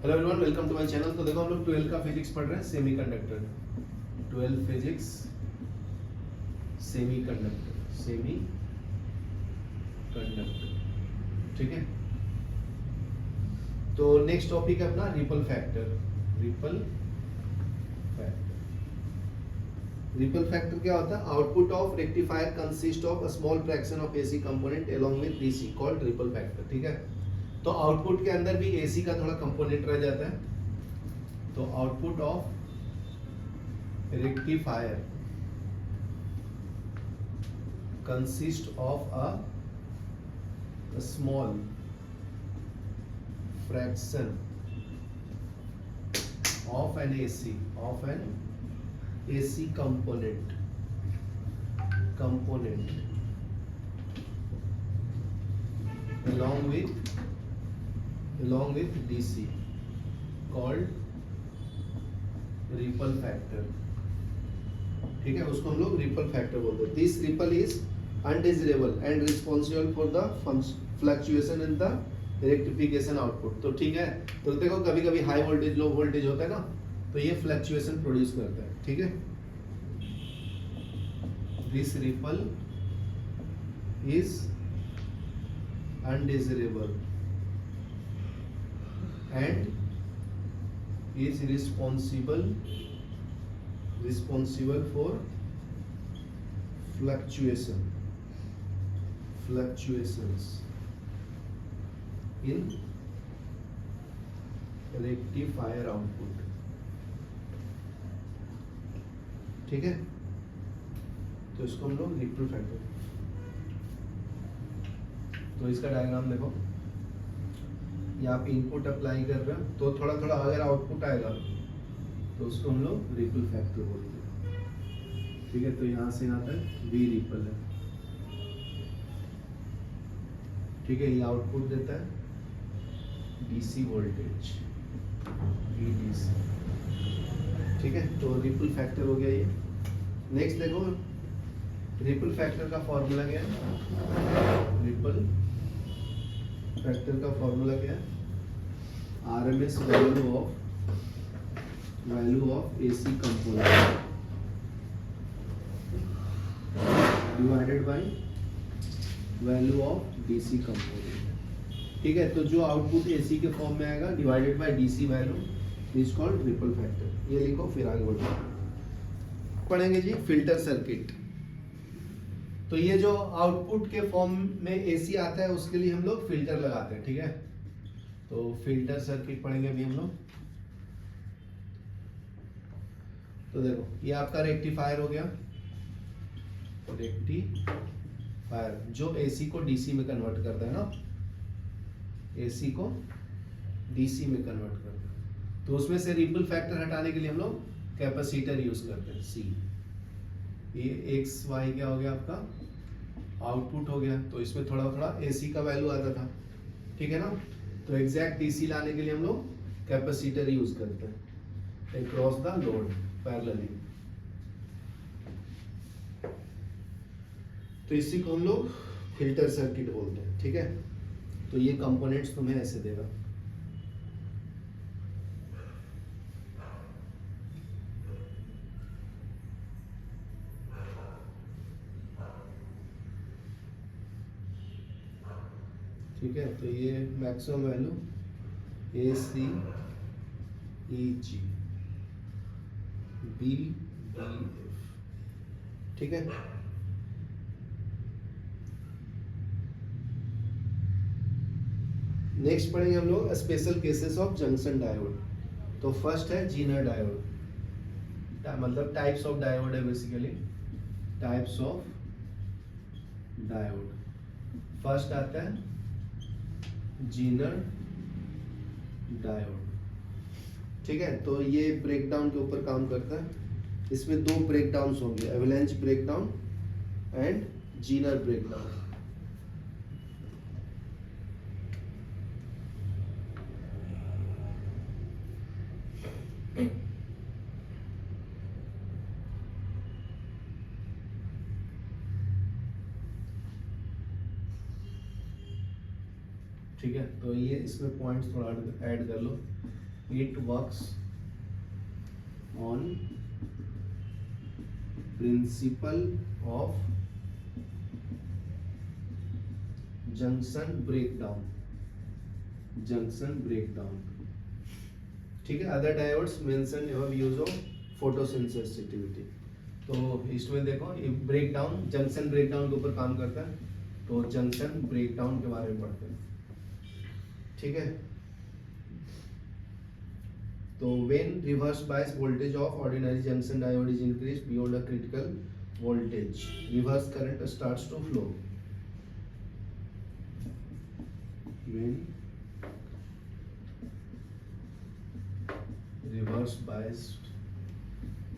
Hello everyone, welcome to my channel. तो देखो हम लोग 12 का फिजिक्स पढ़ रहे हैं, सेमीकंडक्टर। 12 फिजिक्स सेमीकंडक्टर, ठीक है। तो नेक्स्ट टॉपिक है अपना रिपल फैक्टर। रिपल फैक्टर क्या होता है? Output of rectifier consist of a small fraction of AC component along with DC called ripple factor, ठीक है। तो आउटपुट के अंदर भी एसी का थोड़ा कंपोनेंट रह जाता है। तो output of rectifier consist of a small fraction of an AC component along with DC called ripple factor, ठीक है। उसको हम लोग रिपल फैक्टर बोलते हैं। This ripple is undesirable and responsible for the fluctuation in the rectification output. तो ठीक है, तो देखो कभी कभी हाई वोल्टेज लो वोल्टेज होता है ना, तो ये फ्लक्चुएशन प्रोड्यूस करता है, ठीक है। This ripple is undesirable and is responsible for fluctuations in rectifier output, ठीक है। तो इसको हम लोग रिपल फैक्टर। तो इसका डायग्राम देखो, यहाँ पे इनपुट अप्लाई कर रहे हैं तो थोड़ा थोड़ा अगर आउटपुट आएगा तो उसको हम लोग रिपल फैक्टर बोलते हैं, ठीक है। तो यहाँ से यहाँ तक वी रिपल है, ठीक है। ये आउटपुट देता है डीसी वोल्टेज VDC, ठीक है। तो रिपल फैक्टर हो गया ये। नेक्स्ट देखो, रिपल फैक्टर का फॉर्मूला क्या है? रिपल फैक्टर का फॉर्मूला क्या है? RMS value of AC component divided by value of DC component, ठीक है। तो जो आउटपुट AC के फॉर्म में आएगा divided by DC value is called ripple factor. ये लिखो, फिर आगे बढ़ो। पढ़ेंगे जी फिल्टर सर्किट। तो ये जो आउटपुट के फॉर्म में AC आता है उसके लिए हम लोग फिल्टर लगाते हैं, ठीक है। तो फिल्टर सर्किट पढ़ेंगे अभी हम लोग। तो देखो, ये आपका रेक्टिफायर हो गया। रेक्टिफायर जो AC को DC में कन्वर्ट करता है ना, AC को DC में कन्वर्ट करता है। तो उसमें से रिपल फैक्टर हटाने के लिए हम लोग कैपेसिटर यूज करते हैं, C। ये XY क्या हो गया आपका? आउटपुट हो गया। तो इसमें थोड़ा थोड़ा AC का वैल्यू आता था, ठीक है ना। तो एग्जैक्ट DC लाने के लिए हम लोग कैपेसिटर यूज करते हैं अक्रॉस द लोड पैरेलली। तो इसी को हम लोग फिल्टर सर्किट बोलते हैं, ठीक है। तो ये कंपोनेंट्स तुम्हें ऐसे देगा। ठीक है, तो ये मैक्सिमम वैल्यू ACEG BBF, ठीक है। नेक्स्ट पढ़ेंगे हम लोग special cases of junction diode. तो फर्स्ट है जीनर डायोड, मतलब टाइप्स ऑफ डायोड है basically. Types of diode, first आता है जीनर डायोड, ठीक है। तो ये ब्रेकडाउन के ऊपर काम करता है। इसमें दो ब्रेकडाउन्स होंगे, avalanche breakdown and Zener breakdown. ठीक है, तो ये इसमें पॉइंट्स थोड़ा ऐड कर लो। It works on principle of junction breakdown. ठीक है. अदर डायोड्स मेंशन एवं यूज ऑफ फोटोसेंसिटिविटी. तो इसमें देखो ये ब्रेकडाउन, जंक्शन ब्रेकडाउन के ऊपर काम करता है. तो जंक्शन ब्रेकडाउन के बारे में पढ़ते हैं. ठीक है. तो when reverse bias voltage of ordinary junction diode is increase beyond a critical voltage, reverse current starts to flow. When reverse biased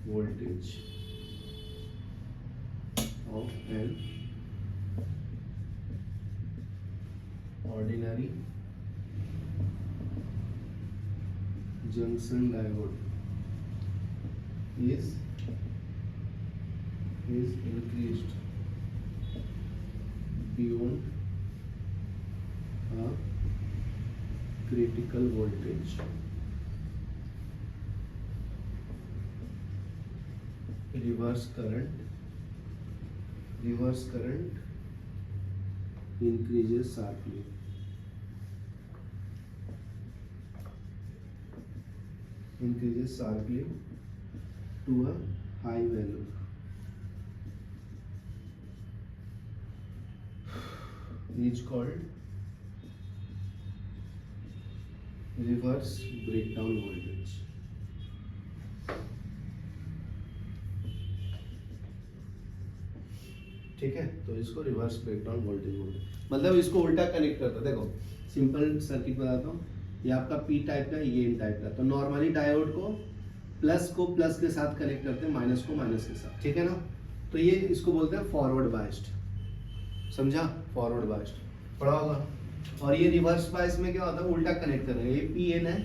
voltage of an ordinary junction diode is increased beyond a critical voltage. Reverse current increases sharply. To a high value. Is called reverse breakdown voltage. ठीक है. तो इसको reverse breakdown voltage बोलते हैं. मतलब इसको उल्टा connect करता है. देखो सिंपल सर्किट बताता हूँ. ये आपका पी टाइप का, ये एन टाइप का. तो नॉर्मली डायोड को प्लस के साथ कनेक्ट करते हैं, माइनस को माइनस के साथ. ठीक है ना. तो ये इसको बोलते हैं फॉरवर्ड बायस्ड. समझा? फॉरवर्ड बायस्ड पढ़ा होगा. और ये रिवर्स बायस में क्या होता है, उल्टा कनेक्ट करेंगे. ये पी एन है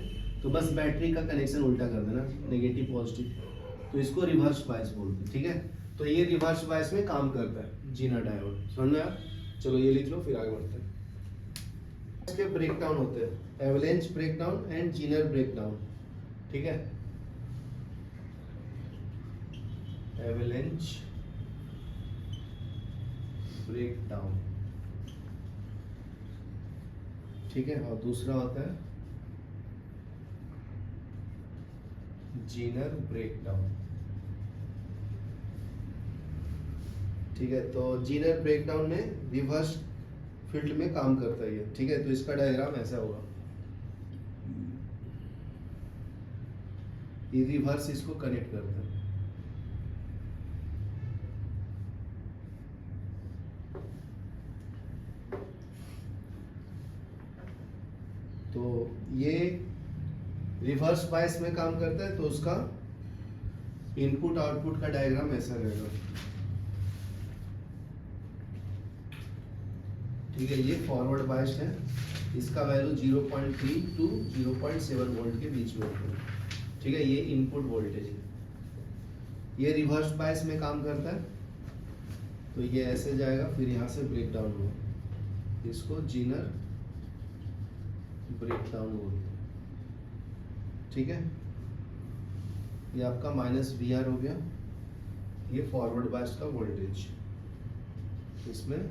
तो बस बैटरी का कनेक्शन उल्टा कर देना, नेगेटिव पॉजिटिव. तो इसको रिवर्स बायस बोलते हैं. ठीक है. तो ये रिवर्स बायस में काम करता है जीना डायोड. समझ में आया? चलो ये लिख लो, फिर आगे बढ़ते हैं. इसके ब्रेकडाउन होते हैं avalanche breakdown and Zener breakdown. ठीक है. Avalanche breakdown. ठीक है. और दूसरा होता है जीनर ब्रेकडाउन. ठीक है. तो जीनर ब्रेकडाउन में रिवर्स फील्ड में काम करता है ये. ठीक है. तो इसका डायग्राम ऐसा होगा. ये रिवर्स इसको कनेक्ट करता है. तो ये रिवर्स बायस में काम करता है. तो उसका इनपुट आउटपुट का डायग्राम ऐसा रहेगा. ठीक है. ये फॉरवर्ड बायस्ड है. इसका वैल्यू 0.3 टू 0.7 वोल्ट के बीच में होता है. ठीक है. ये इनपुट वोल्टेज है. ये रिवर्स बायस में काम करता है. तो ये ऐसे जाएगा, फिर यहाँ से ब्रेकडाउन होगा. इसको जीनर ब्रेकडाउन बोलते हैं. ठीक है. ये आपका -VR हो गया. ये फॉरवर्ड बायस का वोल्टेज. इसमें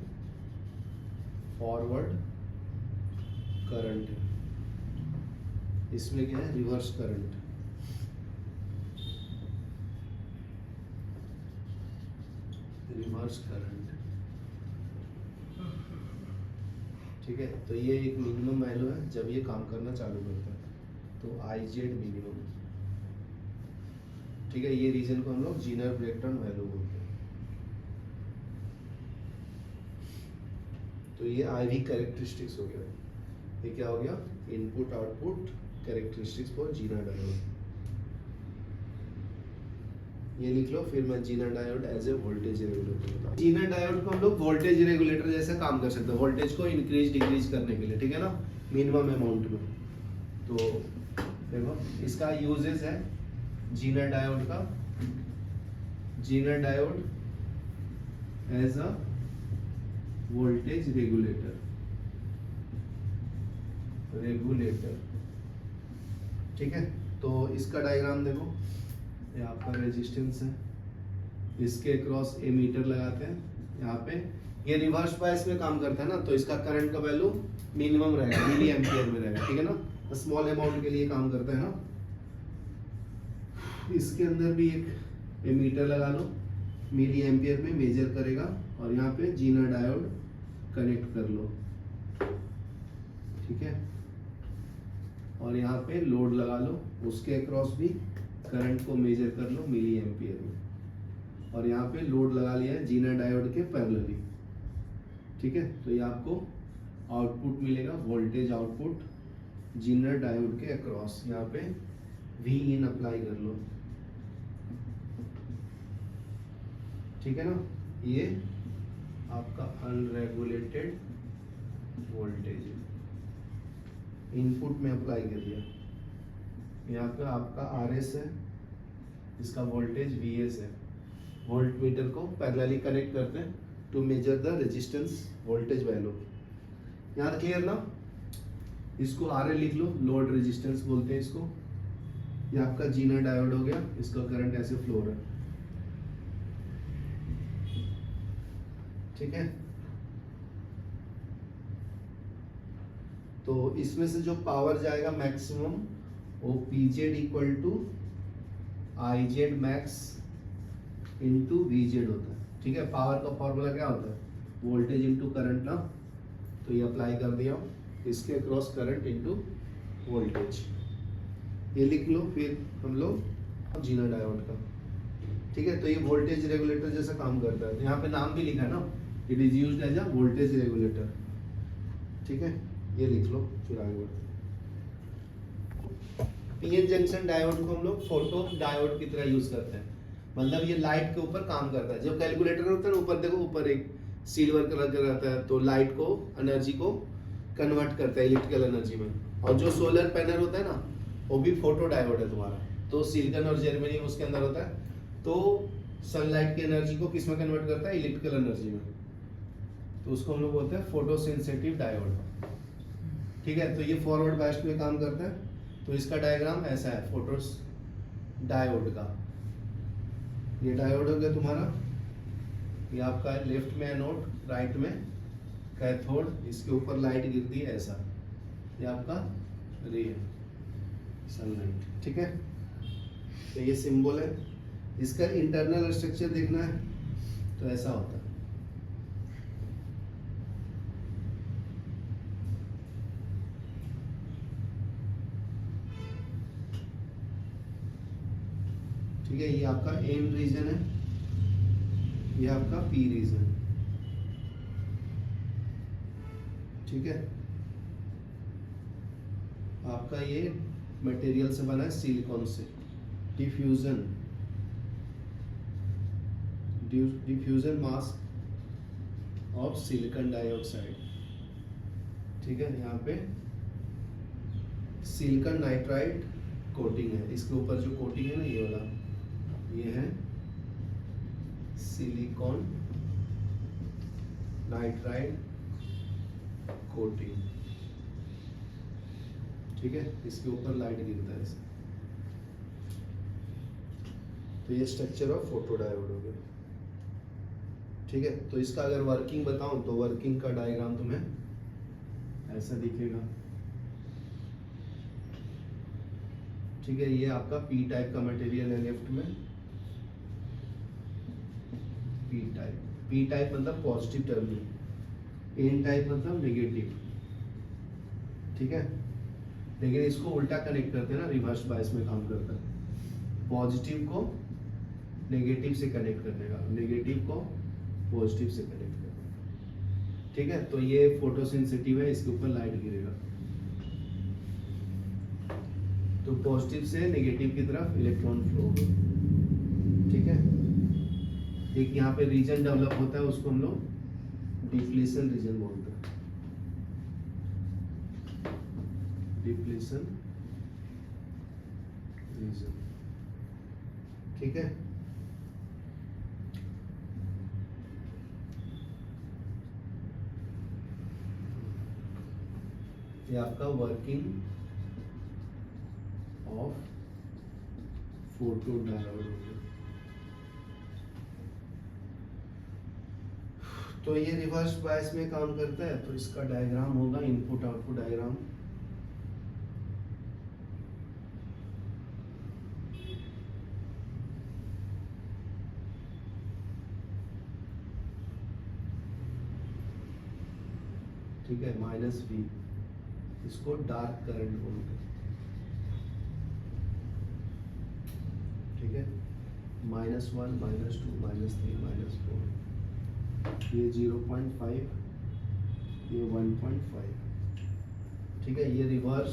फॉरवर्ड करंट है. इसमें क्या है, रिवर्स करंट. Reverse current. ठीक है. तो ये एक मिनिमम वैल्यू है जब ये काम करना चालू करता है. तो IZ मिनिमम. ठीक है. ये रीजन को हम लोग जीनर ब्रेकडाउन वैल्यू बोलते हैं. तो ये IV कैरेक्टरिस्टिक्स हो गया. ये क्या हो गया, input output characteristics for Zener diode. ये लिख लो. फिर मैं Zener diode as a voltage regulator बता. जीना डायोड को हम लोग वोल्टेज रेगुलेटर जैसे काम कर सकते हैं, वोल्टेज को इंक्रीज डिक्रीज करने के लिए. ठीक है ना, मिनिमम अमाउंट में. तो देखो इसका यूजेस है जीना डायोड का. Zener diode as a voltage regulator. ठीक है, तो इसका डायग्राम देखो, ये आपका रेजिस्टेंस है, इसके क्रॉस ए मीटर लगाते हैं यहाँ पे, ये रिवर्स बायस में काम करता है ना, तो इसका करंट का वैल्यू मिनिमम रहेगा, मिली एम्पियर में रहेगा, ठीक है ना, स्मॉल अमाउंट के लिए काम करता है ना। इसके अंदर भी एक एमीटर लगा लो, मिली एम्पियर में मेजर करेगा, और यहाँ पे जीना डायोड कनेक्ट कर लो, ठीक है, और यहाँ पे लोड लगा लो, उसके अक्रॉस भी करंट को मेजर कर लो मिली एम्पियर में, और यहाँ पे लोड लगा लिया है जीना डायोड के पैरेलली, ठीक है। तो ये आपको आउटपुट मिलेगा, वोल्टेज आउटपुट जीना डायोड के अक्रॉस, यहाँ पे वी इन अप्लाई कर लो, ठीक है ना। ये आपका अनरेगुलेटेड वोल्टेज है, इनपुट में अप्लाई कर दिया, यहाँ पे आपका RS है, इसका वोल्टेज VS है, वोल्ट मीटर को पैरेलली कनेक्ट करते हैं to measure the resistance voltage value. यहाँ क्लियर ना, इसको RL लिख लो, लोड रेजिस्टेंस बोलते हैं इसको। ये आपका जीना डायोड हो गया, इसका करंट ऐसे फ्लो हो रहा है, ठीक है। तो इसमें से जो पावर जाएगा मैक्सिमम, वो PZ equal to IZ max into VZ होता है, ठीक है। पावर का फॉर्मूला क्या होता है, वोल्टेज इंटू करंट ना, तो ये अप्लाई कर दिया, इसके अक्रॉस करंट इंटू वोल्टेज, ये लिख लो। फिर हम लोग जीना डायोड का, ठीक है। तो ये वोल्टेज रेगुलेटर जैसा काम करता है, यहाँ पे नाम भी लिखा है ना, it is used as a voltage regulator, ठीक है, ये लिख लो। फिर आगे बढ़ते हैं। पीएन जंक्शन डायोड को हम लोग फोटो डायोड की तरह यूज करते हैं, मतलब ये लाइट के ऊपर काम करता है। जब कैलकुलेटर होता है ना, ऊपर देखो, ऊपर एक सिल्वर कलर का रहता है, तो लाइट को, एनर्जी को कन्वर्ट करता है इलेक्ट्रिकल एनर्जी में। और जो सोलर पैनल होता है ना, वो भी फोटो डायोड है तुम्हारा, तो सिलिकॉन और जर्मेनियम उसके अंदर होता है, तो सनलाइट की एनर्जी को किस में कन्वर्ट करता है, इलेक्ट्रिकल एनर्जी में, तो उसको हम लोग बोलते हैं फोटोसेंसिटिव डायोड, ठीक है। तो ये फॉरवर्ड बायस्ड में काम करता है, तो इसका डायग्राम ऐसा है फोटोस डायोड का। ये डायोड हो गया तुम्हारा, ये आपका लेफ्ट में एनोड, राइट में कैथोड, इसके ऊपर लाइट गिरती है ऐसा, ये आपका रे सनलाइट, ठीक है। तो ये सिंबल है, इसका इंटरनल स्ट्रक्चर देखना है तो ऐसा होता है, ठीक है। ये आपका एन रीजन है, ये आपका पी रीजन, ठीक है। आपका ये मटेरियल से बना है, सिलिकॉन से, diffusion mask of silicon dioxide, ठीक है। यहाँ पे सिलिकॉन नाइट्राइड कोटिंग है, इसके ऊपर जो कोटिंग है ना, ये वाला, ये है सिलिकॉन नाइट्राइड कोटिंग, ठीक है। इसके ऊपर लाइट गिरता है ऐसे। तो ये स्ट्रक्चर ऑफ फोटो डायोड हो गया, ठीक है। तो इसका अगर वर्किंग बताऊं तो वर्किंग का डायग्राम तुम्हें ऐसा दिखेगा, ठीक है। ये आपका पी टाइप का मटेरियल है लेफ्ट में, पी टाइप मतलब पॉजिटिव टर्मिनल, एन टाइप मतलब नेगेटिव, ठीक है। लेकिन इसको उल्टा कनेक्ट करते हैं ना, रिवर्स बायस में काम करता है, पॉजिटिव को नेगेटिव से कनेक्ट करने का, नेगेटिव को पॉजिटिव से कनेक्ट करने का, ठीक है। तो ये फोटोसेंसिटिव है, इसके ऊपर लाइट गिरेगा, तो पॉजिटिव से नेगेटिव की तरफ इलेक्ट्रॉन फ्लो होगा, ठीक है। एक यहाँ पे रीजन डेवलप होता है, उसको हम लोग डिप्लीशन रीजन बोलते हैं, डिप्लीशन रीजन, ठीक है। ये आपका वर्किंग ऑफ फोटो डायोड हो गया। तो ये रिवर्स बायस में काम करता है, तो इसका डायग्राम होगा इनपुट आउटपुट डायग्राम। ठीक है, माइनस V, इसको डार्क करंट बोलते हैं। ठीक है, -1, -2, -3, -4, ये 0.5, ये 1.5। ठीक है, ये रिवर्स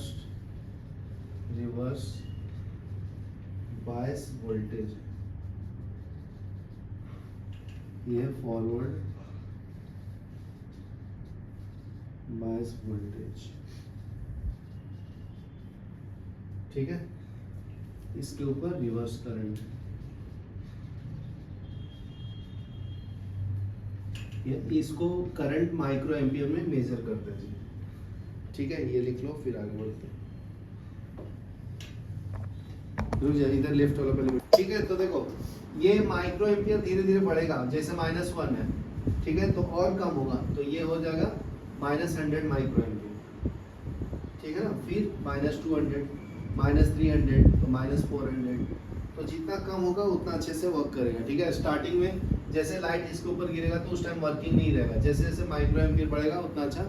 बायस वोल्टेज, ये है फॉरवर्ड बायस वोल्टेज। ठीक है, इसके ऊपर रिवर्स करंट, इसको करंट माइक्रो एम्पियर में मेजर करते हैं जी। ठीक है, ये लिख लो, फिर आगे बढ़ते हैं। इधर लेफ्ट वाला पहले। ठीक है, तो देखो ये माइक्रो एम्पियर धीरे धीरे बढ़ेगा, जैसे -1 है। ठीक है, तो और कम होगा, तो ये हो जाएगा -100 माइक्रो एम्पियर। ठीक है ना, फिर -200, -300, तो -400। तो जितना कम होगा उतना अच्छे से वर्क करेगा। ठीक है, स्टार्टिंग में जैसे लाइट इसके ऊपर गिरेगा तो उस टाइम वर्किंग नहीं रहेगा, जैसे जैसे माइक्रो एम्पियर बढ़ेगा उतना अच्छा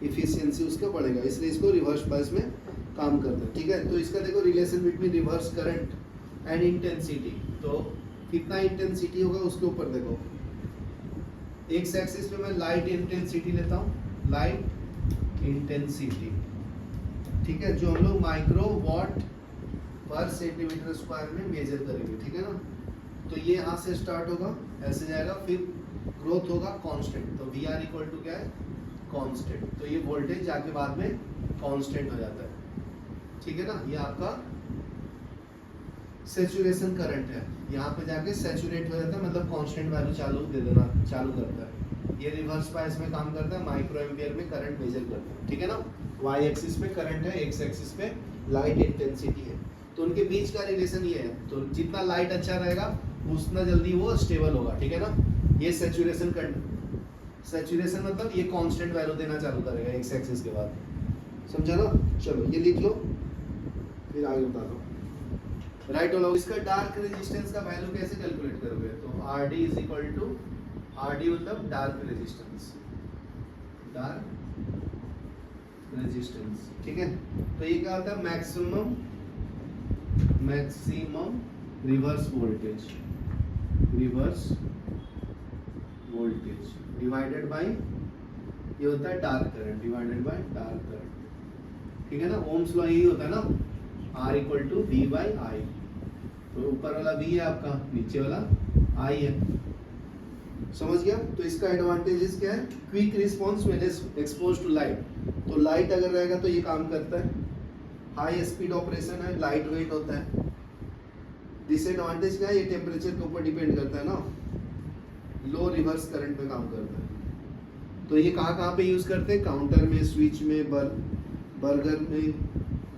इफिशियंसी उसका बढ़ेगा, इसलिए इसको रिवर्स बायस में काम करता है। ठीक है, तो इसका देखो relation between reverse current and intensity, तो कितना इंटेंसिटी होगा उसके ऊपर देखो। एक्स एक्सिस पे मैं लाइट इंटेंसिटी लेता हूँ, लाइट इंटेंसिटी। ठीक है, जो हम लोग माइक्रो वॉट पर सेंटीमीटर स्क्वायर में मेजर करेंगे। ठीक है ना, तो ये यहाँ से स्टार्ट होगा, ऐसे जाएगा, फिर ग्रोथ होगा कांस्टेंट, तो वी आर इक्वल टू क्या है, कांस्टेंट। तो ये वोल्टेज जाके बाद में कांस्टेंट हो जाता है। ठीक है ना, ये आपका सैचुरेशन करंट है, यहाँ पे जाके सैचुरेट हो जाता है, मतलब कांस्टेंट वैल्यू चालू करता है। ये रिवर्स बायस में काम करता है, माइक्रो एम्पियर में करंट मेजर करता है। ठीक है ना, वाई एक्सिस पे करंट है, एक्स एक्सिस पे लाइट इंटेंसिटी है, तो उनके बीच का रिलेशन ये है। तो जितना लाइट अच्छा रहेगा उतना जल्दी वो स्टेबल होगा। ठीक है ना, ये सैचुरेशन मतलब ये कांस्टेंट वैल्यू देना चालू करेगा एक्स एक्सिस के बाद। समझा ना, चलो ये लिख लो, फिर आगे बता दो। राइट वाला, इसका डार्क रेजिस्टेंस का वैल्यू कैसे कैलकुलेट करोगे, तो RD is equal to, RD मतलब डार्क रेजिस्टेंस, ठीक है। तो ये क्या होता है, maximum reverse voltage divided by, ये होता है dark current divided by dark current. ठीक है ना, ओम्स लॉ यही होता है ना, R equal to V by I। तो ऊपर वाला V है आपका, नीचे वाला I है। समझ गया। तो इसका एडवांटेजेस क्या है, quick response when expose to light. तो लाइट अगर रहेगा तो ये काम करता है, हाई स्पीड ऑपरेशन है, लाइट वेट होता है। डिसएडवांटेज क्या है, ये टेम्परेचर के ऊपर डिपेंड करता है ना, लो रिवर्स करंट में काम करता है। तो ये कहाँ पे यूज करते हैं, काउंटर में, स्विच में, बर्गर में,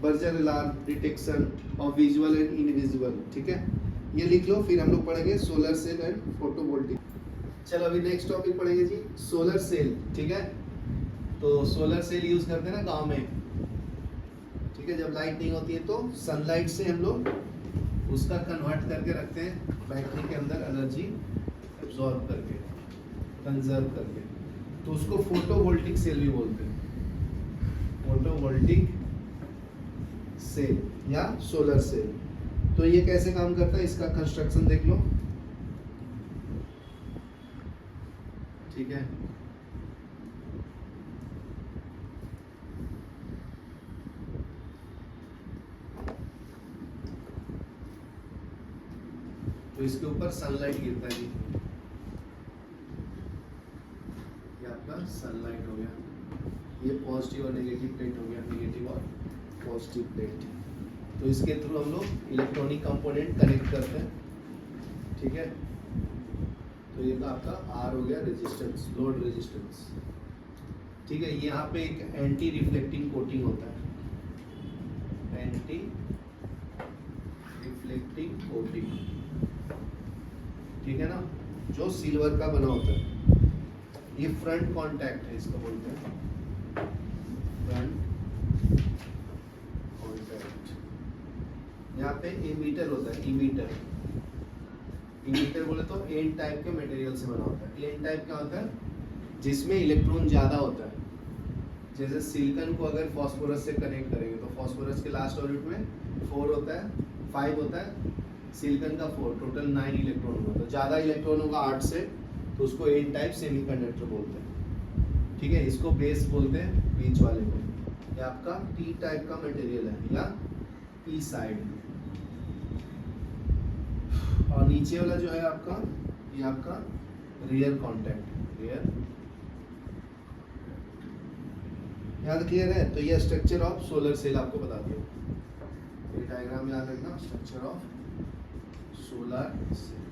बर्जर अलार्म डिटेक्शन और विजुअल एंड इनविजिबल। ठीक है, ये लिख लो, फिर हम लोग पढ़ेंगे सोलर सेल एंड फोटोवोल्टिक। चलो अभी नेक्स्ट टॉपिक पढ़ेंगे जी, सोलर सेल। ठीक है, तो सोलर सेल यूज करते हैं ना गांव में। ठीक है, जब लाइट नहीं होती है तो सनलाइट से हम लोग उसका कन्वर्ट करके रखते हैं बैटरी के अंदर, एनर्जी एब्जॉर्ब करके, कंजर्व करके, तो उसको फोटोवोल्टिक सेल भी बोलते हैं, फोटोवोल्टिक सेल या सोलर सेल। तो ये कैसे काम करता है, इसका कंस्ट्रक्शन देख लो। ठीक है, तो इसके ऊपर सनलाइट गिरता है, ये आपका सनलाइट हो गया, ये पॉजिटिव और नेगेटिव प्लेट हो गया, नेगेटिव और पॉजिटिव प्लेट। तो इसके थ्रू हम लोग इलेक्ट्रॉनिक कंपोनेंट कनेक्ट करते हैं। ठीक है, तो ये तो आपका R हो गया रेजिस्टेंस, लोड रेजिस्टेंस। ठीक है, यहाँ पे एक एंटी रिफ्लेक्टिंग कोटिंग होता है, एंटी इलेक्ट्रिक कोटिंग, ठीक है ना, जो सिल्वर का बना होता है। ये फ्रंट कांटेक्ट है, इसको बोलते हैं फ्रंट कांटेक्ट। यहाँ पे एमीटर होता है, इमीटर। इमीटर बोले तो एन टाइप के मटेरियल से बना होता है। एन टाइप क्या होता है? जिसमें इलेक्ट्रॉन ज्यादा होता है। जैसे सिलिकॉन को अगर फास्फोरस से कनेक्ट करेंगे तो फास्फोरस के लास्ट ऑर्बिट में 4 होता है, 5 होता है, सिलिकॉन का 4, टोटल 9 इलेक्ट्रॉन होगा। तो ज़्यादा इलेक्ट्रॉन होगा 8 से, तो उसको एन टाइप सेमीकंडक्टर बोलते हैं, ठीक है। इसको बेस बोलते हैं, बीच वाले को। ये आपका टी टाइप का मटेरियल है या पी साइड। और नीचे वाला जो है आपका, ये आपका रियर कांटेक्ट, रियर। याद क्लियर है? तो ये स्ट्रक्चर ऑफ सोलर सेल आपको बता दिया। ये डायग्राम याद रखना, स्ट्रक्चर ऑफ सोलर सेल,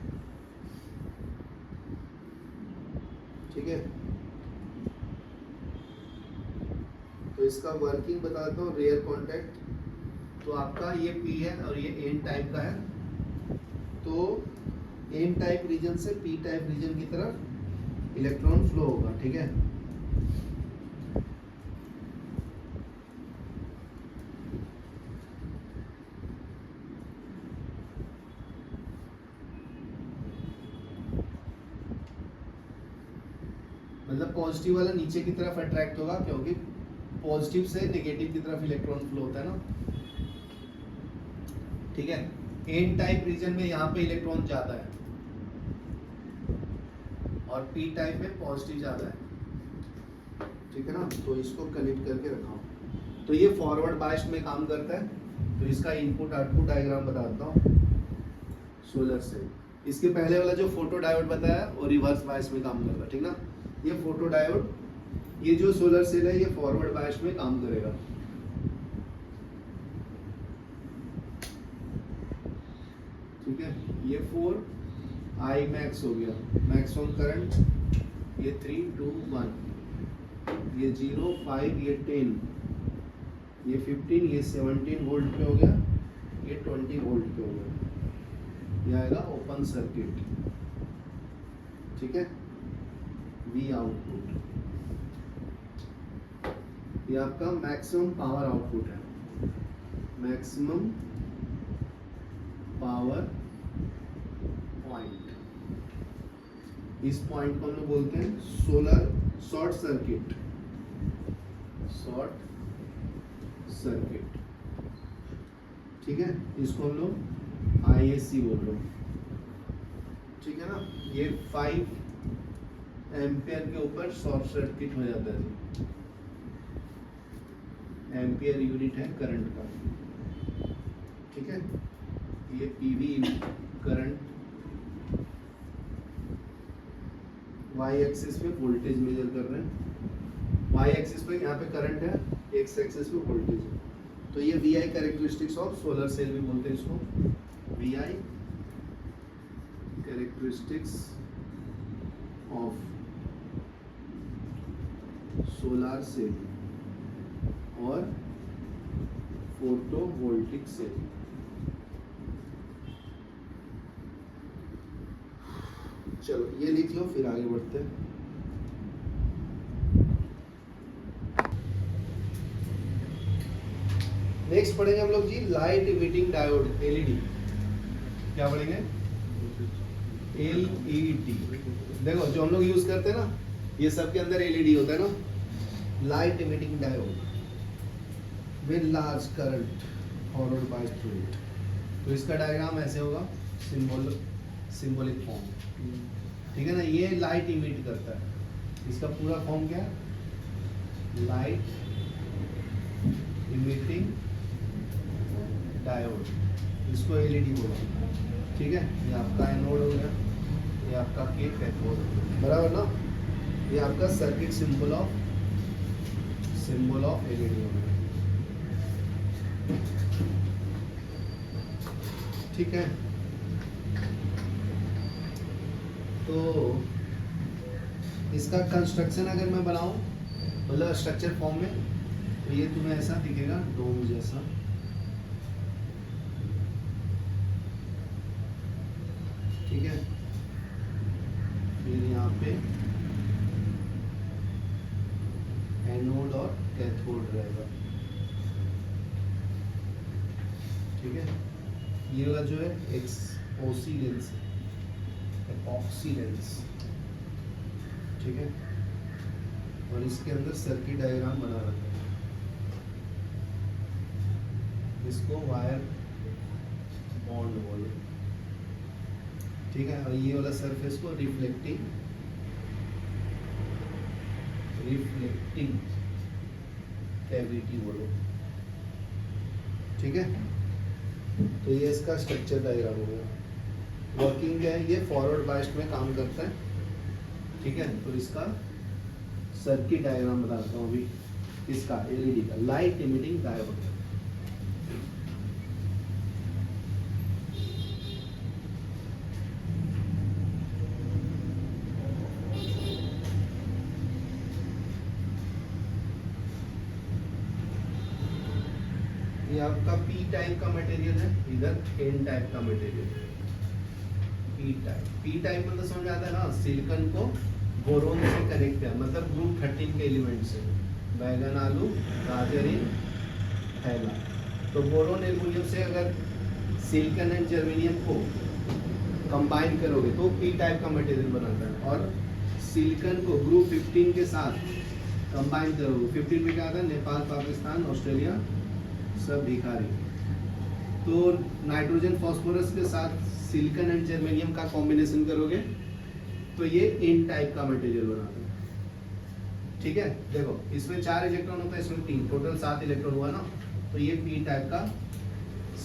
ठीक है। तो इसका वर्किंग बताता हूँ। रियर कांटेक्ट तो आपका ये पी है और ये एन टाइप का है। तो एन टाइप रीजन से पी टाइप रीजन की तरफ इलेक्ट्रॉन फ्लो होगा, ठीक है। मतलब पॉजिटिव वाला नीचे की तरफ अट्रैक्ट होगा, क्योंकि पॉजिटिव से नेगेटिव की तरफ इलेक्ट्रॉन फ्लो होता है ना, ठीक है। एन टाइप रीजन में यहाँ पे इलेक्ट्रॉन ज्यादा है और पी टाइप में पॉजिटिव ज्यादा है, ठीक है ना। तो इसको कनेक्ट करके रखा हूँ। तो ये फॉरवर्ड बायस्ड में काम करता है। तो इसका इनपुट आउटपुट डायग्राम बताता हूँ सोलर सेल। इसके पहले वाला जो फोटो डायोड बताया वो रिवर्स बायस में काम करता है, ठीक ना। ये फोटो डायोड, ये जो सोलर सेल है ये फॉरवर्ड बायस में काम करेगा, ठीक है। ये 4 आई मैक्स हो गया, मैक्सिमम करंट। ये 3 2 1, ये 0 5, ये 10, ये 15, ये 17 वोल्ट पे हो गया, ये 20 वोल्ट पे हो गया। ये आएगा ओपन सर्किट, ठीक है। वी आउटपुट, ये आपका मैक्सिमम पावर आउटपुट है, मैक्सिमम पावर पॉइंट। इस पॉइंट को हम लोग बोलते हैं solar short circuit, short circuit, ठीक है। इसको हम लोग ISC बोल रहे हैं, ठीक है ना। ये 5 एम्पियर के ऊपर शॉर्ट सर्किट हो जाता है। एम्पियर यूनिट है करंट का, ठीक है। ये PV करंट, y एक्सिस पे वोल्टेज मेजर कर रहे हैं। y एक्सिस पे यहाँ पे करंट है, x एक्सिस पे वोल्टेज है। तो ये VI characteristics of solar cell भी बोलते हैं इसको, VI characteristics of solar cell और फोटोवोल्टिक सेल। चलो ये लिख लो, फिर आगे बढ़ते हैं। नेक्स्ट पढ़ेंगे हम लोग जी लाइट इमिटिंग डायोड, LED। क्या पढ़ेंगे? LED। देखो जो हम लोग यूज करते हैं ना, ये सब के अंदर LED होता है ना, light emitting diode with large current forward bias through it. तो इसका डायग्राम ऐसे होगा, सिंबॉलिक फॉर्म, ठीक है ना। ये लाइट इमिट करता है, इसका पूरा फॉर्म क्या है? लाइट इमिटिंग डायोड, इसको LED बोला, ठीक है। ये आपका एनोड हो गया, ये आपका कैथोड, बराबर ना। ये आपका सर्किट सिंबल ऑफ LED हो गया, ठीक है। तो इसका कंस्ट्रक्शन अगर मैं बनाऊं मतलब स्ट्रक्चर फॉर्म में, तो ये तुम्हें ऐसा दिखेगा, डोम जैसा, ठीक है, फिर यहाँ पे एनोड और कैथोड रहेगा। ठीक है, ये वाला जो है एक्सओसी लेंस है, एपॉक्सी लेंस। ठीक है, और इसके अंदर सर्किट डायग्राम बना रखा है, इसको वायर बॉन्ड बोलो। ठीक है, और ये वाला सरफेस को रिफ्लेक्टिंग कैविटी बोलो। ठीक है, तो ये इसका स्ट्रक्चर डायग्राम हो गया। वर्किंग क्या है, ये फॉरवर्ड बायस्ड में काम करता है। ठीक है, तो इसका सर्किट डायग्राम बताता हूँ अभी। इसका एलईडी का लाइट इमिटिंग डायोड। ये आपका पी टाइप का मटेरियल है, इधर एन टाइप का मटेरियल है। पी टाइप मतलब समझ आता है ना, सिलिकॉन को बोरोन से कनेक्ट किया, मतलब ग्रुप 13 के एलिमेंट से, बैगन, आलू, गाजर, थैला। तो बोरोन एल्युमिनियम से अगर सिलिकॉन एंड जर्मेनियम को कंबाइन करोगे तो पी टाइप का मटेरियल बनाता है। और सिलिकॉन को ग्रुप 15 के साथ कंबाइन करोगे, 15 में क्या आता है, नेपाल, पाकिस्तान, ऑस्ट्रेलिया, सब भिखारी। तो नाइट्रोजन फास्फोरस के साथ सिलिकॉन एंड जर्मेनियम का कॉम्बिनेशन करोगे तो ये एन टाइप का मटेरियल बनाता है। ठीक है, देखो इसमें 4 इलेक्ट्रॉन होता है, इसमें 3, टोटल 7 इलेक्ट्रॉन हुआ ना, तो ये पी टाइप का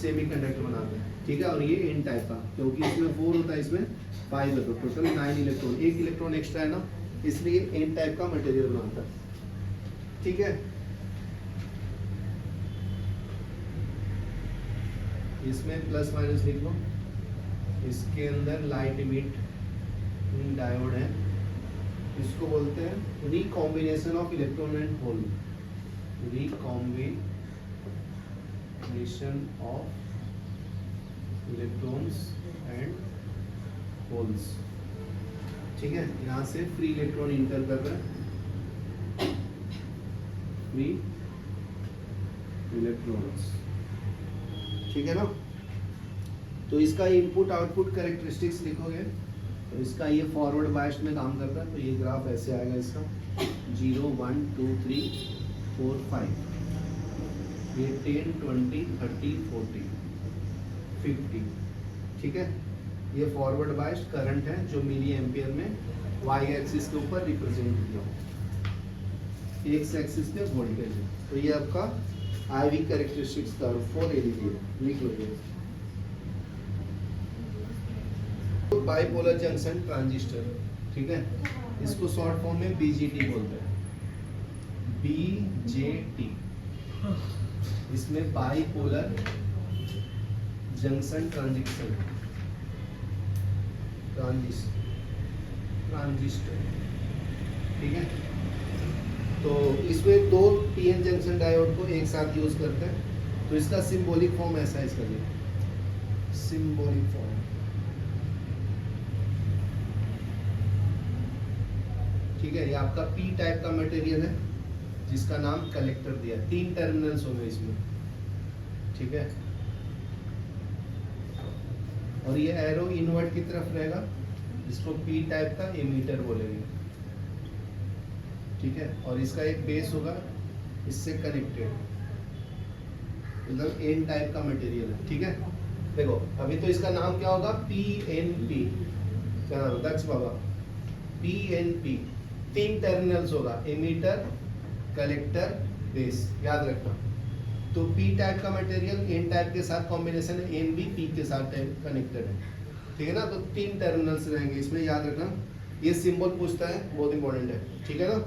सेमीकंडक्टर बनाता है। ठीक है, और ये एन टाइप का, क्योंकि इसमें 4 होता है, इसमें 5 है, तो टोटल 9 इलेक्ट्रॉन, 1 इलेक्ट्रॉन एक्स्ट्रा है ना, इसलिए एन टाइप का मटेरियल बनाता है। ठीक है, इसमें प्लस माइनस लिख लो। इसके अंदर लाइट इमिट डायोड है, इसको बोलते हैं recombination of electron and hole. Recombination of electrons and holes. ठीक है, यहाँ से फ्री इलेक्ट्रॉन इंटर कर रहा है, फ्री इलेक्ट्रॉन्स। ठीक है ना, तो इसका इनपुट आउटपुट कैरेक्टरिस्टिक्स लिखोगे तो इसका ये फॉरवर्ड बायस्ड में काम करता है, तो ये ग्राफ ऐसे आएगा इसका 0 1 2 3 4 5, ये 10 20 30 40 50। ठीक है, ये फॉरवर्ड बायस्ड करंट है जो मिली एम्पियर में वाई एक्सिस के ऊपर रिप्रेजेंट किया, एक्स एक्सिस पे वोल्टेज है। तो ये आपका IV characteristics curve for LED लिख लो। तो बाइपोलर जंक्शन ट्रांजिस्टर। ठीक है, इसको शॉर्ट फॉर्म में BJT बोलते हैं, BJT। इसमें बाइपोलर जंक्शन ट्रांजिस्टर। ठीक है, तो इसमें 2 PN जंक्शन डायोड को एक साथ यूज करते हैं। तो इसका सिंबॉलिक फॉर्म ऐसा है, इसका सिंबॉलिक फॉर्म। ठीक है, ये आपका P टाइप का मटेरियल है जिसका नाम कलेक्टर दिया, 3 टर्मिनल्स होंगे इसमें। ठीक है, और ये एरो इनवर्ट की तरफ रहेगा, इसको P टाइप का एमीटर बोलेंगे। ठीक है, और इसका एक बेस होगा इससे कनेक्टेड, मतलब एन टाइप का मटेरियल है। ठीक है, देखो अभी तो इसका नाम क्या होगा, PNP। क्या नाम, दक्ष बाबा, PNP। 3 टर्मिनल्स होगा, एमीटर, कलेक्टर, बेस, याद रखना। तो P टाइप का मटेरियल एन टाइप के साथ कॉम्बिनेशन है, एन भी P के साथ कनेक्टेड है। ठीक है ना, तो 3 टर्मिनल्स रहेंगे इसमें, याद रखना। ये सिंबल पूछता है, बहुत इंपॉर्टेंट है। ठीक है ना,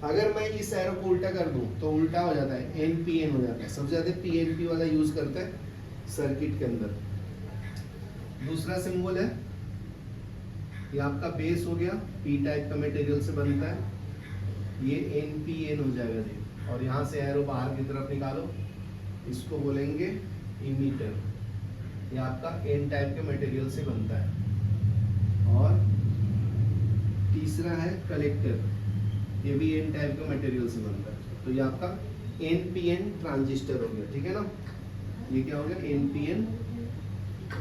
अगर मैं इस एरो को उल्टा कर दूं तो उल्टा हो जाता है, NPN हो जाता है। सबसे ज्यादा PNP वाला यूज करते हैं सर्किट के अंदर। दूसरा सिंबल है, ये आपका बेस हो गया, P टाइप का मटेरियल से बनता है, ये NPN हो जाएगा जी। और यहाँ से एरो बाहर की तरफ निकालो, इसको बोलेंगे इमीटर। ये आपका N टाइप के मटेरियल से बनता है। और तीसरा है कलेक्टर, ये भी एन टाइप का मटेरियल से बनता है। तो ये आपका एनपीएन ट्रांजिस्टर हो गया, ठीक है ना। ये क्या हो गया, एनपीएन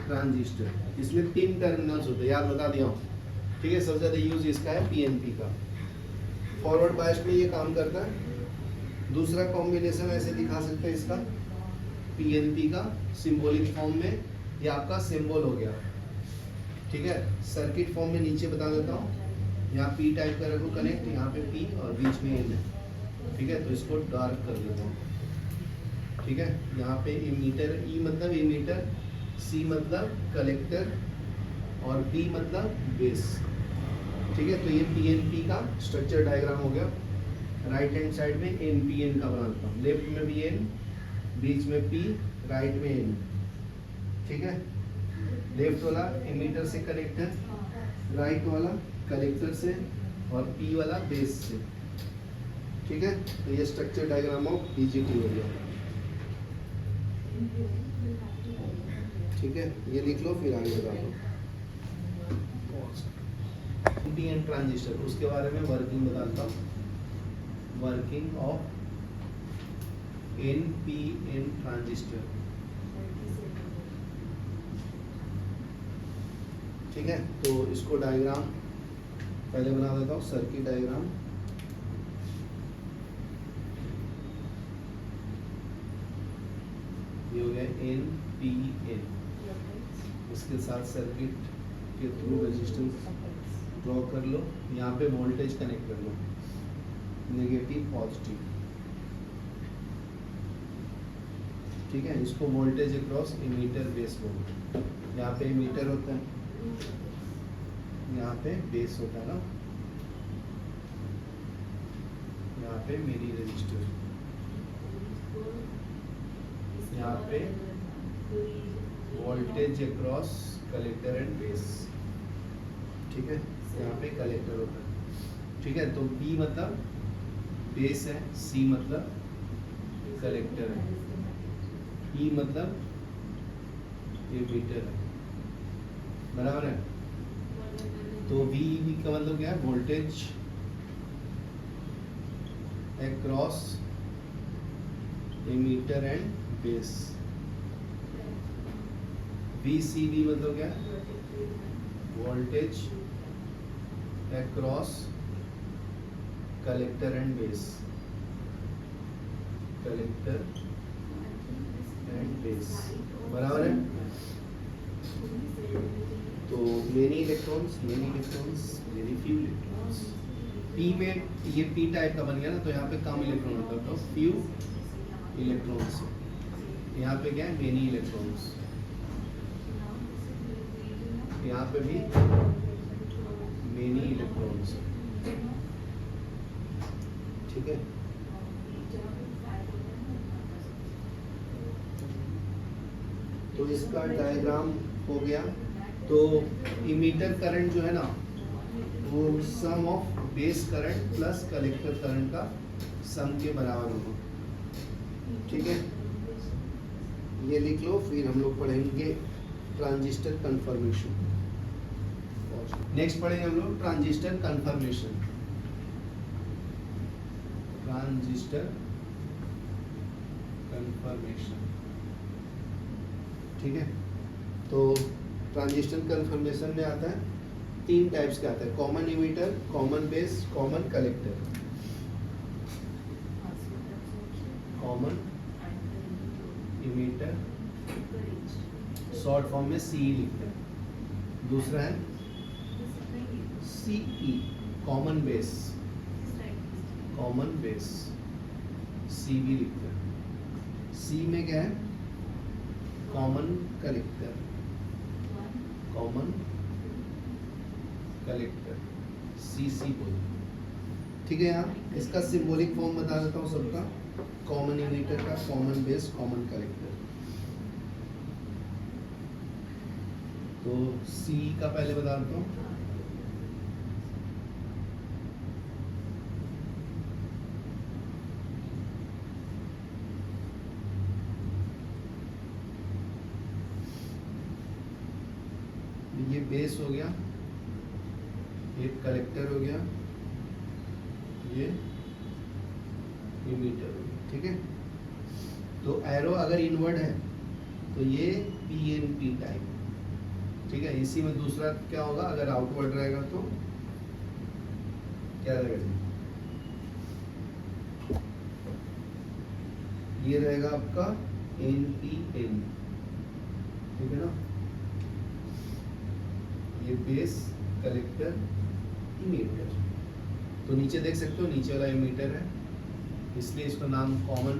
ट्रांजिस्टर। इसमें 3 टर्मिनल्स होते हैं, याद बता दिया हूँ, ठीक है। सबसे ज़्यादा यूज इसका है पीएनपी का, फॉरवर्ड बायस में ये काम करता है। दूसरा कॉम्बिनेशन ऐसे दिखा सकते हैं इसका, पीएनपी का सिंबॉलिक फॉर्म में, ये आपका सिंबल हो गया, ठीक है। सर्किट फॉर्म में नीचे बता देता हूँ, यहाँ पी टाइप का रखो कनेक्ट, यहाँ पे पी और बीच में एन है, ठीक है। तो इसको डार्क कर देता हूँ, ठीक है। यहाँ पे इमीटर, ई मतलब इमीटर, सी मतलब कलेक्टर और बी मतलब बेस, ठीक है। तो ये पीएनपी का स्ट्रक्चर डायग्राम हो गया। राइट हैंड साइड में एनपीएन का बनाता हूँ, लेफ्ट में भी एन, बीच में पी, राइट में एन, ठीक है। लेफ्ट वाला इमीटर से कनेक्टर, राइट वाला कलेक्टर से और पी वाला बेस से, ठीक है। तो ये स्ट्रक्चर डायग्राम ऑफ बीजेटी हो गया, ठीक है। ये लिख लो, फिर आगे बता दो। एनपीएन ट्रांजिस्टर, उसके बारे में वर्किंग बताता हूँ। वर्किंग ऑफ एनपीएन ट्रांजिस्टर, ठीक है। तो इसको डायग्राम पहले बना देता हूँ, सर्किट डायग्राम। ये हो गया एनपीएन, इसके साथ सर्किट के थ्रू रेजिस्टेंस ड्रॉ कर लो। यहाँ पे वोल्टेज कनेक्ट कर लो, नेगेटिव पॉजिटिव, ठीक है। इसको वोल्टेज अक्रॉस इमीटर बेस बोलते हैं। यहाँ पे इमीटर होता है, यहाँ पे बेस होता है ना, यहाँ पे मिनी रजिस्टर, यहाँ पे voltage across collector and base, ठीक है। यहाँ पे कलेक्टर होता है, ठीक है। तो बी मतलब बेस है, सी मतलब कलेक्टर है, ई मतलब इमीटर है, बराबर है। तो वी का मतलब क्या है, voltage across emitter and base. VCB मतलब क्या है, voltage across collector and base, collector and base, बराबर है। तो many electrons, many electrons, very few electrons. P में ये पी टाइप का बन गया ना, तो यहाँ पे कम इलेक्ट्रॉन होता है, तो फ्यू इलेक्ट्रॉन्स। यहाँ पे क्या है, मेनी इलेक्ट्रॉन्स। यहाँ पे भी मेनी इलेक्ट्रॉन्स, ठीक है। तो इसका डायग्राम हो गया। तो इमीटर करंट जो है ना, वो sum of base current plus collector current का सम के बराबर होगा, ठीक है। ये लिख लो, फिर हम लोग पढ़ेंगे ट्रांजिस्टर कन्फर्मेशन। नेक्स्ट पढ़ेंगे हम लोग ट्रांजिस्टर कन्फर्मेशन। ट्रांजिस्टर कन्फर्मेशन, ठीक है। तो ट्रांजिस्टर कन्फर्मेशन में आता है 3 टाइप्स के आता है, common emitter, common base, common collector. Common emitter short form में सीई लिखते हैं। दूसरा है CE, common base, common base, CB लिखते हैं। सी में क्या है, common collector, common collector, CC बोलते, ठीक है। यहाँ इसका सिंबॉलिक फॉर्म बता देता हूँ सबका, कॉमन इमीटर का, कॉमन बेस, कॉमन कलेक्टर। तो सी का पहले बता देता हूँ। ये बेस हो गया, एक कलेक्टर हो गया, ये इमीटर हो गया, ठीक है। तो एरो अगर इनवर्ड है तो ये पीएनपी टाइप, ठीक है। इसी में दूसरा क्या होगा, अगर आउटवर्ड रहेगा तो क्या रहेगा, ये रहेगा आपका एनपीएन, ठीक है ना। ये बेस, कलेक्टर, इमीटर। तो नीचे देख सकते हो, नीचे वाला इमीटर है, इसलिए इसका नाम कॉमन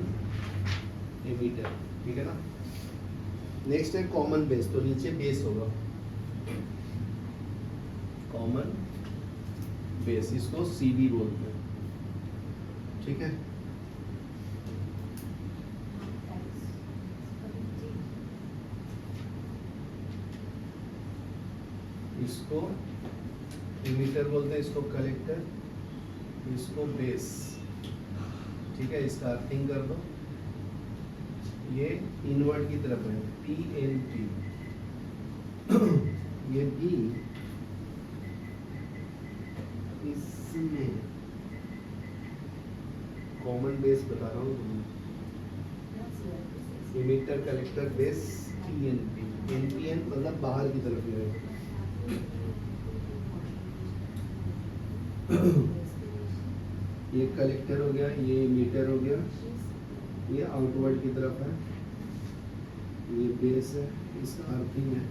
इमीटर, ठीक है ना। नेक्स्ट है कॉमन बेस, तो नीचे बेस होगा, कॉमन बेस, इसको सीबी बोलते हैं, ठीक है। इसको इमीटर बोलते हैं, इसको कलेक्टर, इसको बेस, ठीक है। इसका अर्थिंग कर दो, ये इनवर्ड की तरफ है, पी एन टी, ये भी इसमें कॉमन बेस बता रहा हूँ, emitter, collector, base, TNP. NPN मतलब बाहर की तरफ है। ये कलेक्टर हो गया, ये इमीटर हो गया, ये आउटवर्ड की तरफ है, ये बेस है, इसका अर्थिंग है,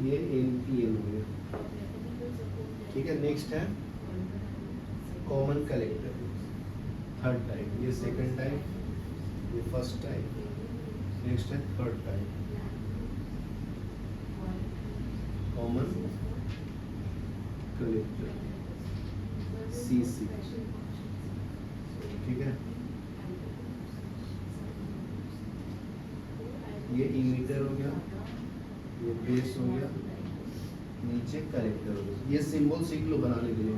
ये एनपीएन हो गया, ठीक है। नेक्स्ट है कॉमन कलेक्टर, थर्ड टाइप, ये सेकंड टाइप, ये फर्स्ट टाइप, नेक्स्ट है third type, common collector, CC, ठीक है। ये इमीटर हो गया, ये बेस हो गया, नीचे कलेक्टर हो गया। ये सिंबल सीख लो बनाने के लिए,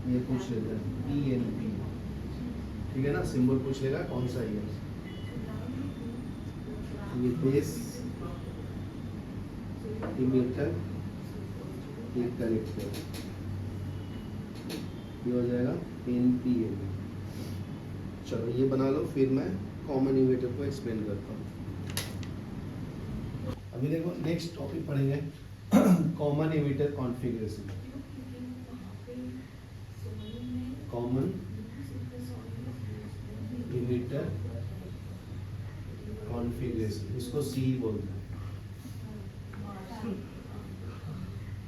ये पूछ लेता है पीएनपी, ठीक है ना। सिंबल पूछ लेगा कौन सा है, ये बेस, इमीटर, ये कलेक्टर, ये हो जाएगा एनपीएन। चलो ये बना लो, फिर मैं कॉमन इमीटर को एक्सप्लेन करता हूँ। अभी देखो नेक्स्ट टॉपिक पढ़ेंगे common emitter configuration. Common emitter configuration, इसको सी बोलते हैं,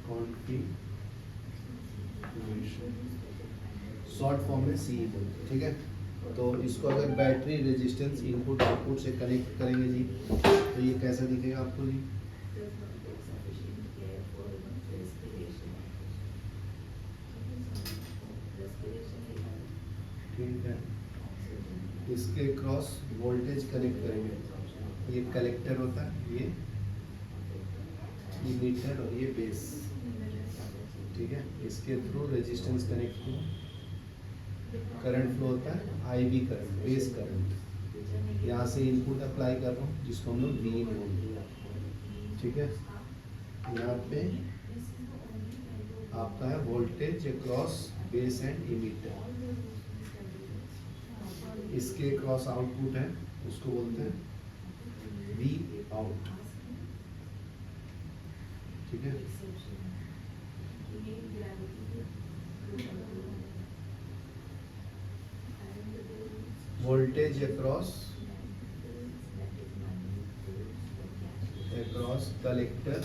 कॉन्फ़िगरेशन, शॉर्ट फॉर्म में सी बोलते हैं, ठीक है। तो इसको अगर बैटरी रेजिस्टेंस इनपुट आउटपुट से कनेक्ट करेंगे जी, तो ये कैसा दिखेगा आपको जी, ठीक है। इसके क्रॉस वोल्टेज कनेक्ट करेंगे, ये कलेक्टर होता है, ये इमीटर और ये बेस, ठीक है। इसके थ्रू रेजिस्टेंस कनेक्ट किया, करंट फ्लो होता है आईवी करंट, बेस करंट, यहाँ से इनपुट अप्लाई कर रहा हूँ जिसको हम लोग वी इन बोलते हैं, ठीक है। यहाँ पे आपका है voltage across base and emitter, इसके क्रॉस आउटपुट है, उसको बोलते हैं वी आउट, ठीक है। Voltage across collector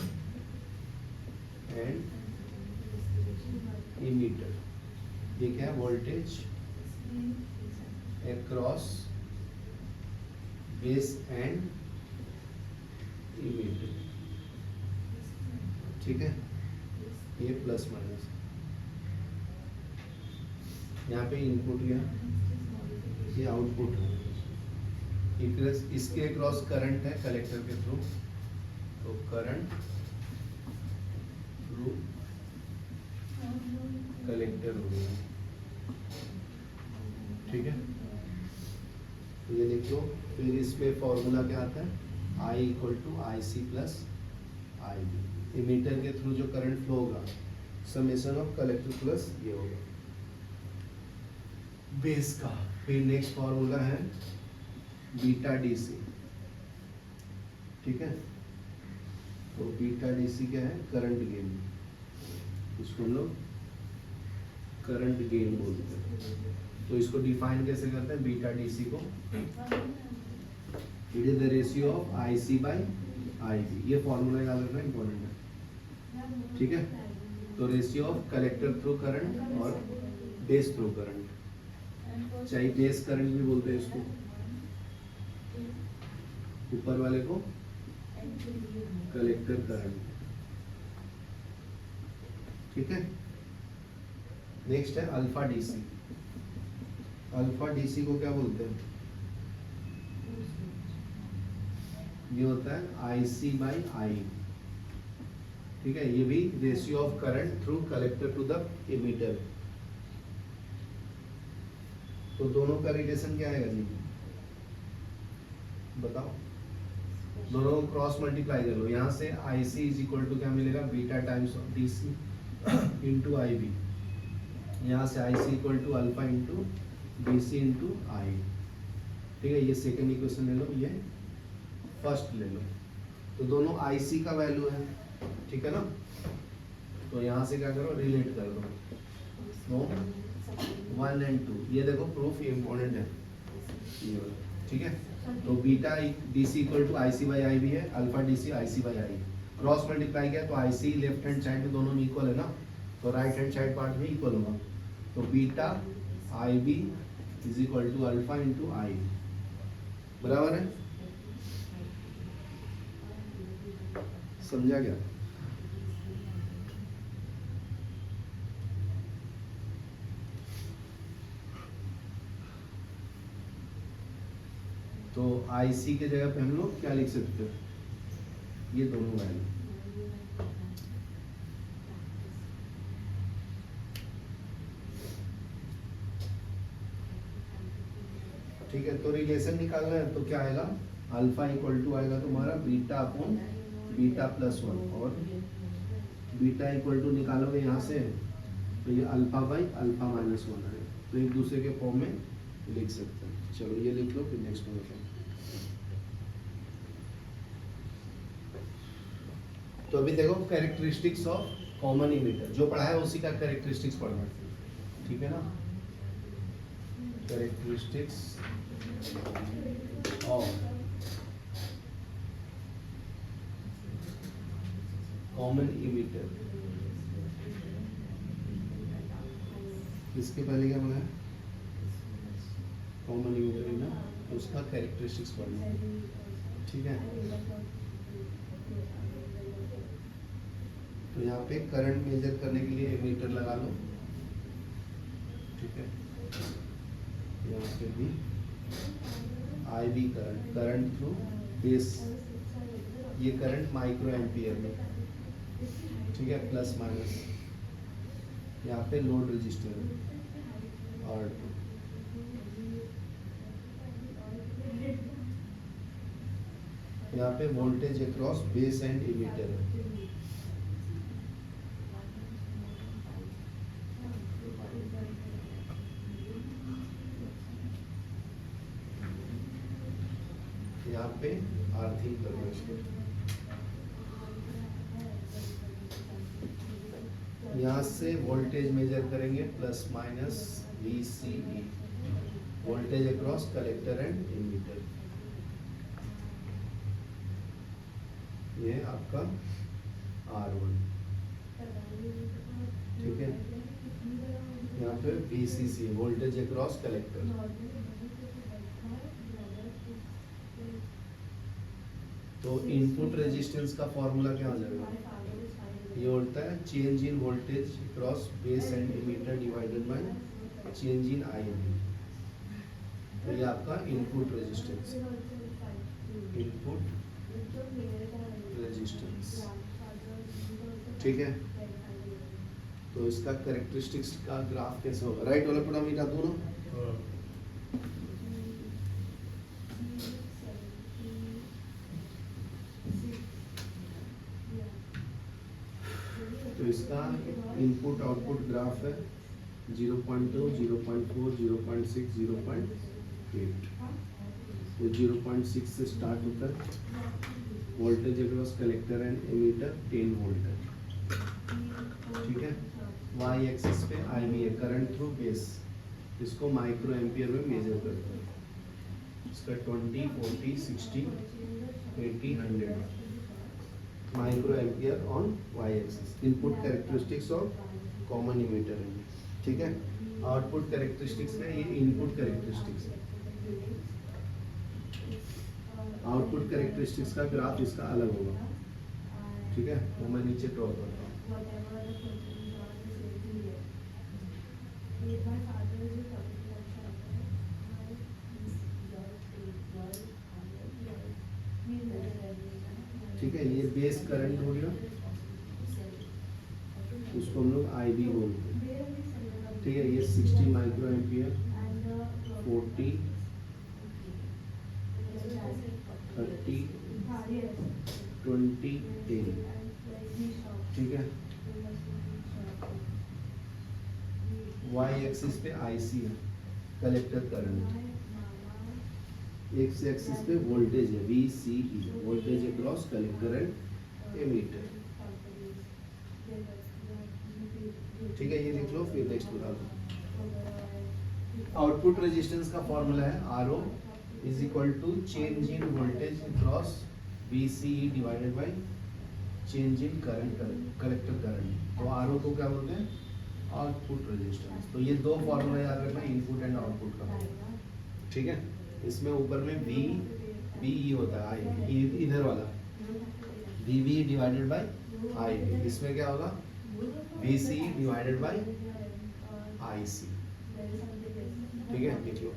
and emitter, ये क्या है, voltage across base and emitter, ठीक है। ये प्लस माइनस, यहाँ पे इनपुट गया, ये आउटपुट है, इसके क्रॉस करंट है कलेक्टर के थ्रू, तो करंट थ्रू कलेक्टर हो गया, ठीक है। तो ये लिख लो, फिर इसमें फॉर्मूला क्या आता है, I equal to I C plus I B. Emitter के थ्रू जो करंट फ्लो होगा समेशन ऑफ कलेक्टर प्लस ये होगा बेस का। फिर नेक्स्ट फॉर्मूला है बीटा डीसी, ठीक है। तो बीटा डीसी क्या है? करंट गेन, इसको हम लोग करंट गेन बोलते हैं। तो इसको डिफाइन कैसे करते हैं बीटा डीसी को? It is the ratio of I C by I B. ये फॉर्मूला याद रखना इंपॉर्टेंट है, ठीक है। तो ratio of collector through current और बेस थ्रू करंट, चाहे बेस करंट भी बोलते हैं इसको, ऊपर वाले को कलेक्टर करंट, ठीक है। नेक्स्ट है अल्फा डीसी। अल्फा डीसी को क्या बोलते हैं? ये होता है आई सी बाई आई, ठीक है। ये भी ratio of current through collector to the emitter. तो दोनों का रिलेशन क्या आएगा जी? बताओ। दोनों को क्रॉस मल्टीप्लाई कर लो। यहाँ से I C is equal to क्या मिलेगा? Beta times of D C into I B. यहाँ से I C equal to alpha into D C into I, ठीक है। ये सेकेंड इक्वेशन ले लो, ये फर्स्ट ले लो। तो दोनों आई सी का वैल्यू है, ठीक है ना। तो यहाँ से क्या करो? रिलेट कर दो। तो 1 and 2, ये देखो प्रूफ इम्पोर्टेंट है, ठीक है। तो beta D C equal to I C by I भी है, alpha D C I C by I. Cross multiply किया तो I C left hand side में दोनों में इक्वल है ना, तो राइट हैंड साइड पार्ट में इक्वल होगा। तो beta I B is equal to alpha into I, बराबर है। समझा क्या? तो आई सी के जगह पे हम लोग क्या लिख सकते हो? ये दोनों वैल्यू, ठीक है। तो रिलेशन निकालना है तो क्या आएगा? अल्फा इक्वल टू आएगा तुम्हारा बीटा अपॉन बीटा प्लस 1, और बीटा इक्वल टू निकालोगे यहाँ से तो ये अल्फा बाई अल्फा माइनस 1 आएगा। तो एक दूसरे के फॉर्म में लिख सकते हैं। चलो ये लिख लो, फिर नेक्स्ट में बताओ। तो अभी देखो कैरेक्टरिस्टिक्स ऑफ कॉमन इमीटर, जो पढ़ा है उसी का कैरेक्टरिस्टिक्स पढ़ना, ठीक है ना। कैरेक्टरिस्टिक्स ऑफ कॉमन इमीटर, इसके पहले क्या बोला है? कॉमन इमीटर है ना, उसका कैरेक्टरिस्टिक्स पढ़ना, ठीक है। तो यहाँ पे करंट मेजर करने के लिए एमीटर लगा लो, ठीक है। यहाँ पे भी आई बी करंट थ्रू बेस, ये करंट माइक्रो एम्पियर में, ठीक है, प्लस माइनस। यहाँ पे लोड रजिस्टर और यहाँ पे voltage across base and emitter है। यहाँ पे अर्थिंग करना इसको। यहाँ से वोल्टेज मेजर करेंगे plus minus VCE, voltage across collector and emitter. ये आपका R1, ठीक है। यहाँ पे VCC, वोल्टेज अक्रॉस कलेक्टर। तो इनपुट रेजिस्टेंस का फॉर्मूला क्या हो जाएगा? ये होता है change in voltage cross base and emitter divided by change in IB। तो ये आपका इनपुट रेजिस्टेंस, इनपुट रेजिस्टेंस, ठीक है। तो इसका कैरेक्टरिस्टिक्स का ग्राफ कैसे होगा? राइट वाला पूरा मिटा दो ना। इसका इनपुट आउटपुट ग्राफ है 0.2, 0.4, 0.6, 0.8। तो 0.6 से स्टार्ट होकर voltage across collector and emitter 10 volt है, ठीक है। वाई एक्सिस पे आई बी है, करंट थ्रू बेस, इसको माइक्रो एम्पियर में मेजर करते हैं। इसका 20, 40, 60, 80, 100 microampere on Y axis. Input characteristics of common emitter है, ठीक है। आउटपुट कैरेक्टरिस्टिक्स में ये इनपुट कैरेक्टरिस्टिक्स है। आउटपुट कैरेक्टरिस्टिक्स का ग्राफ इसका अलग होगा, ठीक है, वो मैं नीचे ड्रॉ करता हूँ। ठीक है, ये बेस करंट हो गया, उसको हम लोग आई बी बोलते हैं, ठीक है। ये 60 माइक्रो एम्पियर, 40, 30, 20, 10, ठीक है। वाई एक्सिस पे आईसी है, कलेक्टर करंट। एक्स एक्सिस पे वोल्टेज है VCE, voltage across collector and emitter, ठीक है। ये लिख लो, फिर नेक्स्ट बता दो। आउटपुट रेजिस्टेंस का फॉर्मूला है RO is equal to change in voltage across VCE divided by change in current, collector current. तो RO को क्या बोलते हैं? Output resistance. तो ये दो फॉर्मूला याद रखना, इनपुट एंड आउटपुट का, ठीक है। इसमें ऊपर में VE होता है, आई इधर वाला VB डिवाइडेड बाय आई, इसमें क्या होगा? VC डिवाइडेड बाय IC, ठीक है, लिख लो।